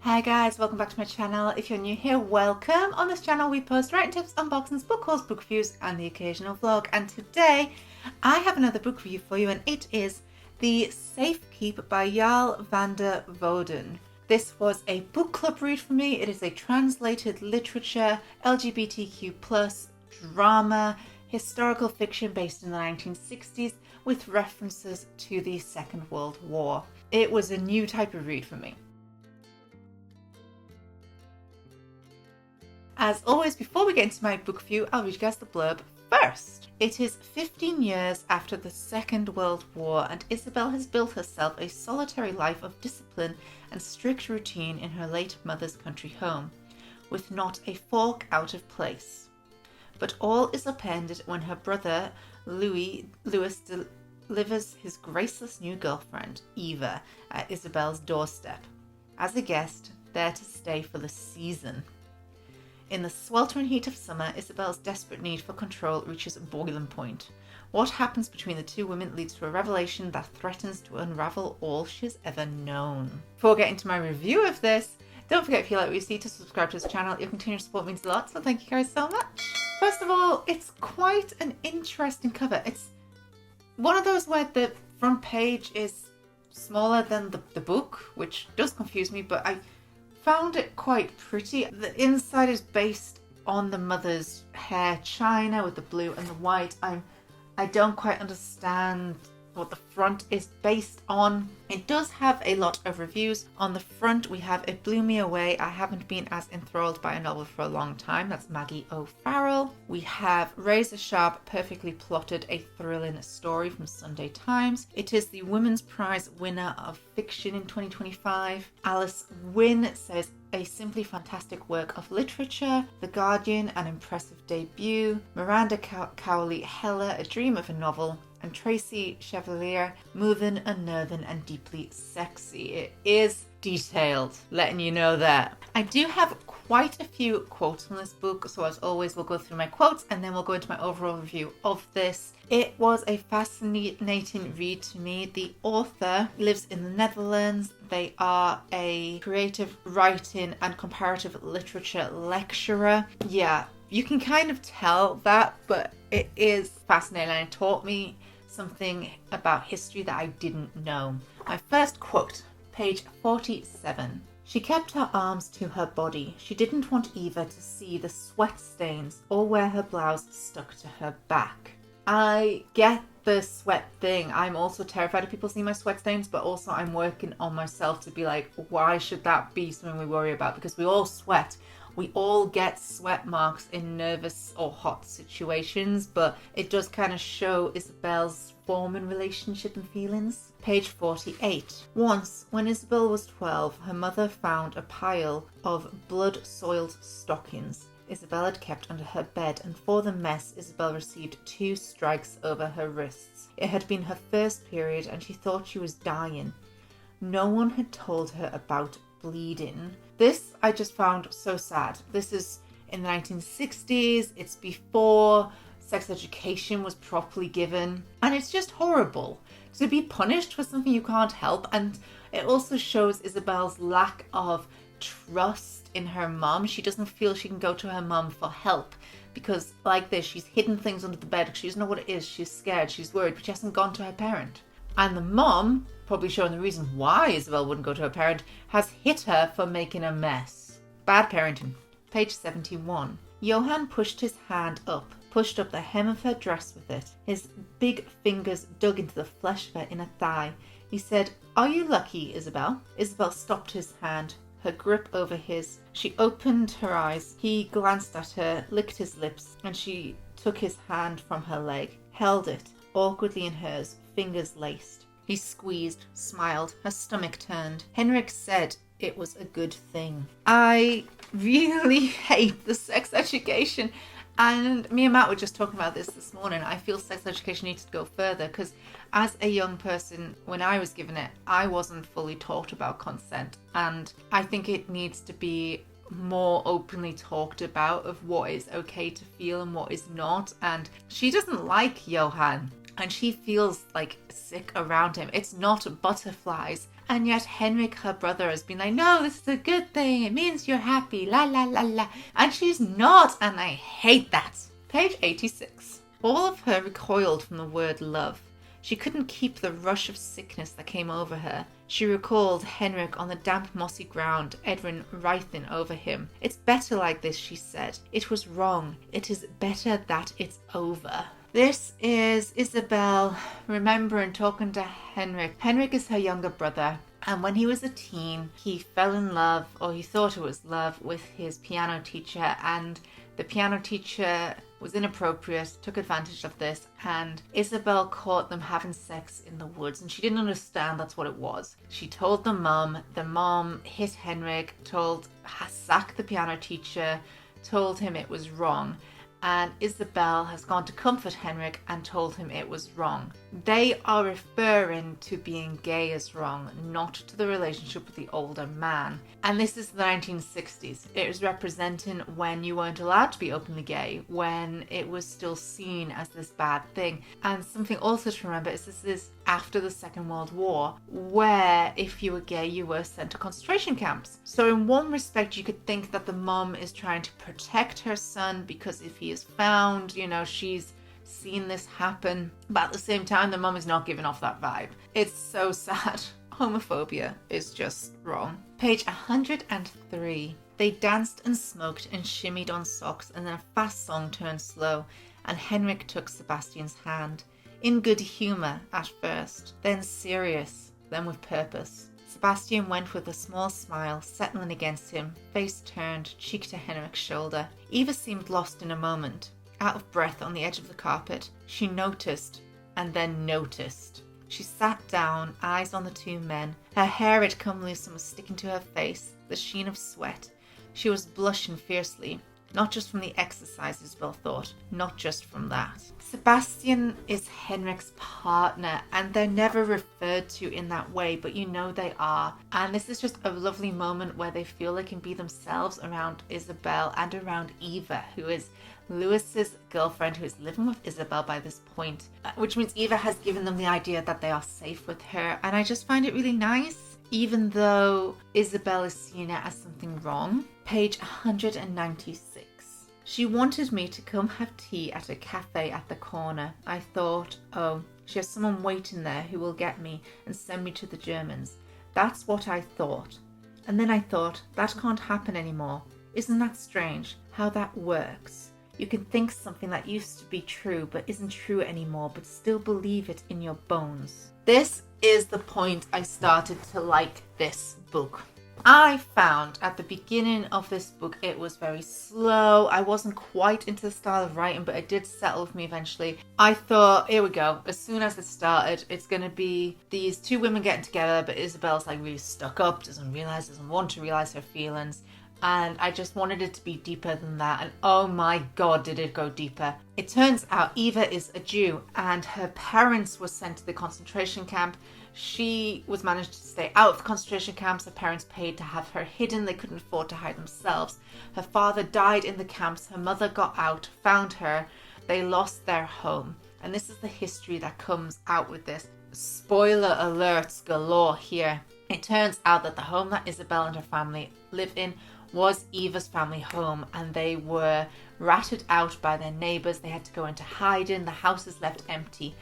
Hi guys, welcome back to my channel. If you're new here, welcome. On this channel we post writing tips, unboxings, book hauls, book reviews and the occasional vlog. And today I have another book review for you, and it is the Safekeep by Yael Van Der Wouden. This was a book club read for me. It is a translated literature, LGBTQ+ drama, historical fiction based in the 1960s with references to the Second World War. It was a new type of read for me. As always, before we get into my book review, I'll read you guys the blurb first. It is 15 years after the Second World War, and Isabel has built herself a solitary life of discipline and strict routine in her late mother's country home, with not a fork out of place. But all is upended when her brother, Louis delivers his graceless new girlfriend, Eva, at Isabel's doorstep, as a guest, there to stay for the season. In the sweltering heat of summer, Isabel's desperate need for control reaches boiling point. What happens between the two women leads to a revelation that threatens to unravel all she has ever known. Before I get into my review of this, don't forget, if you like what you see, to subscribe to this channel. Your continued support means a lot, so thank you guys so much. First of all, it's quite an interesting cover. It's one of those where the front page is smaller than the book, which does confuse me, but I found it quite pretty. The inside is based on the mother's hair china with the blue and the white. I don't quite understand what the front is based on. It does have a lot of reviews. On the front we have It Blew Me Away. I haven't been as enthralled by a novel for a long time. That's Maggie O'Farrell. We have Razor Sharp, Perfectly Plotted, a thrilling story from Sunday Times. It is the Women's Prize winner of fiction in 2025. Alice Wynne says a simply fantastic work of literature. The Guardian, an impressive debut. Miranda Cowley Heller, A Dream of a Novel. And Tracy Chevalier, moving, unnerving and deeply sexy. It is detailed, letting you know that. I do have quite a few quotes from this book, so as always we'll go through my quotes and then we'll go into my overall review of this. It was a fascinating read to me. The author lives in the Netherlands. They are a creative writing and comparative literature lecturer. Yeah, you can kind of tell that, but it is fascinating and it taught me something about history that I didn't know. My first quote, page 47. She kept her arms to her body. She didn't want Eva to see the sweat stains or where her blouse stuck to her back. I get the sweat thing. I'm also terrified of people seeing my sweat stains, but also I'm working on myself to be like, why should that be something we worry about? Because we all sweat. We all get sweat marks in nervous or hot situations, but it does kind of show Isabel's form and relationship and feelings. Page 48. Once, when Isabel was 12, her mother found a pile of blood-soiled stockings Isabel had kept under her bed, and for the mess, Isabel received 2 strikes over her wrists. It had been her first period, and she thought she was dying. No one had told her about bleeding. This I just found so sad. This is in the 1960s. It's before sex education was properly given, and it's just horrible to be punished for something you can't help. And it also shows Isabel's lack of trust in her mom. She doesn't feel she can go to her mom for help because, like this, she's hidden things under the bed because she doesn't know what it is. She's scared, she's worried, but she hasn't gone to her parent. And the mom, probably showing the reason why Isabel wouldn't go to her parent, has hit her for making a mess. Bad parenting. Page 71. Johann pushed his hand up, pushed up the hem of her dress with it. His big fingers dug into the flesh of her inner thigh. He said, "Are you lucky, Isabel?" Isabel stopped his hand, her grip over his. She opened her eyes. He glanced at her, licked his lips, and she took his hand from her leg, held it awkwardly in hers, fingers laced. He squeezed, smiled, her stomach turned. Henrik said it was a good thing. I really hate the sex education. And me and Matt were just talking about this morning. I feel sex education needs to go further because as a young person, when I was given it, I wasn't fully taught about consent. And I think it needs to be more openly talked about of what is okay to feel and what is not. And she doesn't like Johann and she feels like sick around him. It's not butterflies. And yet Henrik, her brother, has been like, no, this is a good thing. It means you're happy. La, la, la, la. And she's not. And I hate that. Page 86. All of her recoiled from the word love. She couldn't keep the rush of sickness that came over her. She recalled Henrik on the damp mossy ground, Edwin writhing over him. It's better like this, she said. It was wrong. It is better that it's over. This is Isabel remembering talking to Henrik. Henrik is her younger brother. And when he was a teen, he fell in love, or he thought it was love, with his piano teacher. And the piano teacher was inappropriate, took advantage of this, and Isabel caught them having sex in the woods, and she didn't understand that's what it was. She told the mom hit Henrik, sacked the piano teacher, told him it was wrong, and Isabel has gone to comfort Henrik and told him it was wrong. They are referring to being gay as wrong, not to the relationship with the older man. And this is the 1960s. It was representing when you weren't allowed to be openly gay, when it was still seen as this bad thing. And something also to remember is this is after the Second World War, where if you were gay, you were sent to concentration camps. So in one respect, you could think that the mom is trying to protect her son, because if he is found, she's seen this happen. But at the same time, the mum is not giving off that vibe. It's so sad. Homophobia is just wrong. Page 103. They danced and smoked and shimmied on socks, and then a fast song turned slow, and Henrik took Sebastian's hand. In good humour at first, then serious, then with purpose. Sebastian went with a small smile, settling against him, face turned, cheek to Henrik's shoulder. Eva seemed lost in a moment. Out of breath on the edge of the carpet, she noticed, and then noticed. She sat down, eyes on the two men. Her hair had come loose and was sticking to her face, the sheen of sweat. She was blushing fiercely, not just from the exercise, Isabel thought, not just from that. Sebastian is Henrik's partner, and they're never referred to in that way, but they are. And this is just a lovely moment where they feel they can be themselves around Isabel and around Eva, who is Lewis's girlfriend, who is living with Isabel by this point, which means Eva has given them the idea that they are safe with her. And I just find it really nice, even though Isabel is seeing it as something wrong. Page 196. She wanted me to come have tea at a cafe at the corner. I thought, oh, she has someone waiting there who will get me and send me to the Germans. That's what I thought. And then I thought, that can't happen anymore. Isn't that strange, how that works? You can think something that used to be true but isn't true anymore, but still believe it in your bones. This is the point I started to like this book. I found at the beginning of this book it was very slow. I wasn't quite into the style of writing, but it did settle with me eventually. I thought, here we go. As soon as it started, it's going to be these two women getting together, but Isabel's like really stuck up, doesn't want to realize her feelings. And I just wanted it to be deeper than that. And oh my God, did it go deeper. It turns out Eva is a Jew and her parents were sent to the concentration camp. She was managed to stay out of the concentration camps. Her parents paid to have her hidden. They couldn't afford to hide themselves. Her father died in the camps. Her mother got out, found her. They lost their home. And this is the history that comes out with this. Spoiler alerts galore here. It turns out that the home that Isabel and her family live in was Eva's family home, and they were ratted out by their neighbours. They had to go into hiding. The house is left empty.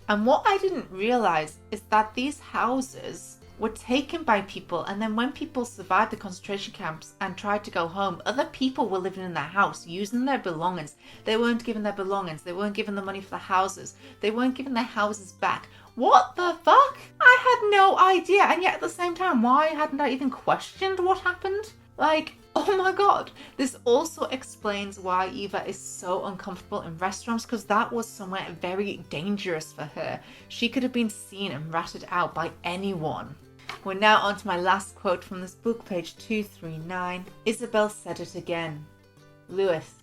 And what I didn't realise is that these houses were taken by people, and then when people survived the concentration camps and tried to go home, other people were living in their house, using their belongings. They weren't given their belongings. They weren't given the money for the houses. They weren't given their houses back. What the fuck? I had no idea. And yet at the same time, why hadn't I even questioned what happened? Like, oh my God. This also explains why Eva is so uncomfortable in restaurants, because that was somewhere very dangerous for her. She could have been seen and ratted out by anyone. We're now on to my last quote from this book, page 239. Isabel said it again. Lewis,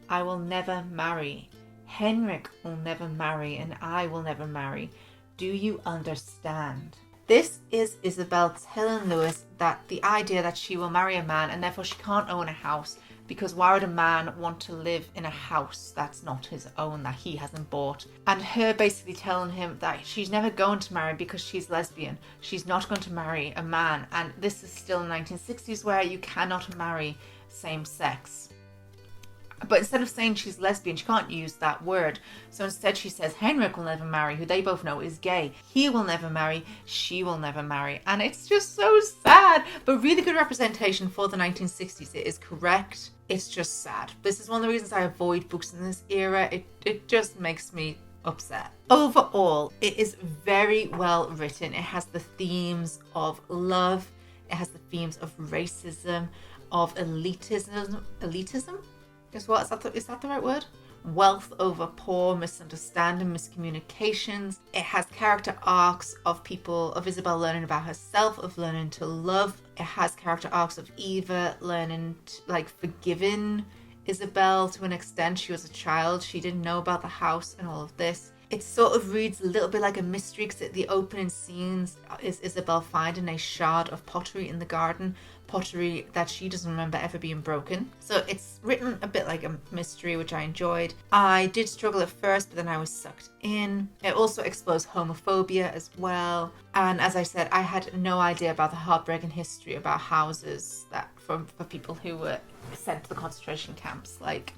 I will never marry. Henrik will never marry, and I will never marry. Do you understand? This is Isabel telling Lewis that the idea that she will marry a man and therefore she can't own a house because why would a man want to live in a house that's not his own, that he hasn't bought? And her basically telling him that she's never going to marry because she's lesbian. She's not going to marry a man. And this is still in the 1960s where you cannot marry same sex. But instead of saying she's lesbian, she can't use that word. So instead she says Henrik will never marry, who they both know is gay. He will never marry, she will never marry. And it's just so sad. But really good representation for the 1960s. It is correct. It's just sad. This is one of the reasons I avoid books in this era. It just makes me upset. Overall, it is very well written. It has the themes of love. It has the themes of racism, of elitism. Is that the right word? Wealth over poor, misunderstanding, miscommunications. It has character arcs of Isabel learning about herself, of learning to love. It has character arcs of Eva learning forgiving Isabel to an extent. She was a child. She didn't know about the house and all of this. It sort of reads a little bit like a mystery because the opening scenes is Isabel finding a shard of pottery in the garden, pottery that she doesn't remember ever being broken. So it's written a bit like a mystery, which I enjoyed. I did struggle at first, but then I was sucked in. It also explores homophobia as well. And as I said, I had no idea about the heartbreaking history about houses that for people who were sent to the concentration camps. Like,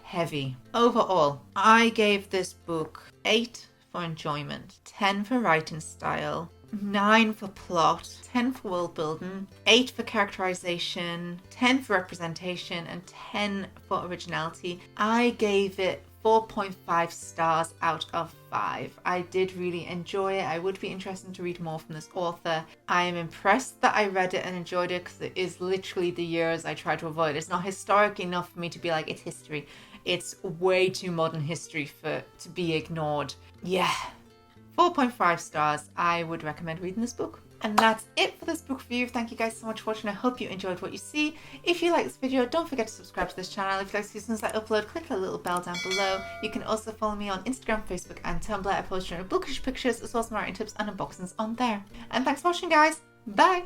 heavy. Overall, I gave this book 8 for enjoyment, 10 for writing style, 9 for plot, 10 for world building, 8 for characterization, 10 for representation, and 10 for originality. I gave it 4.5 stars out of 5. I did really enjoy it. I would be interested to read more from this author. I am impressed that I read it and enjoyed it because it is literally the years I try to avoid. It's not historic enough for me to be like, it's history. It's way too modern history to be ignored. Yeah, 4.5 stars. I would recommend reading this book. And that's it for this book review. Thank you guys so much for watching. I hope you enjoyed what you see. If you like this video, don't forget to subscribe to this channel. If you like to see as soon as I upload, click the little bell down below. You can also follow me on Instagram, Facebook, and Tumblr. I post general bookish pictures as well as some writing tips and unboxings on there. And thanks for watching, guys. Bye!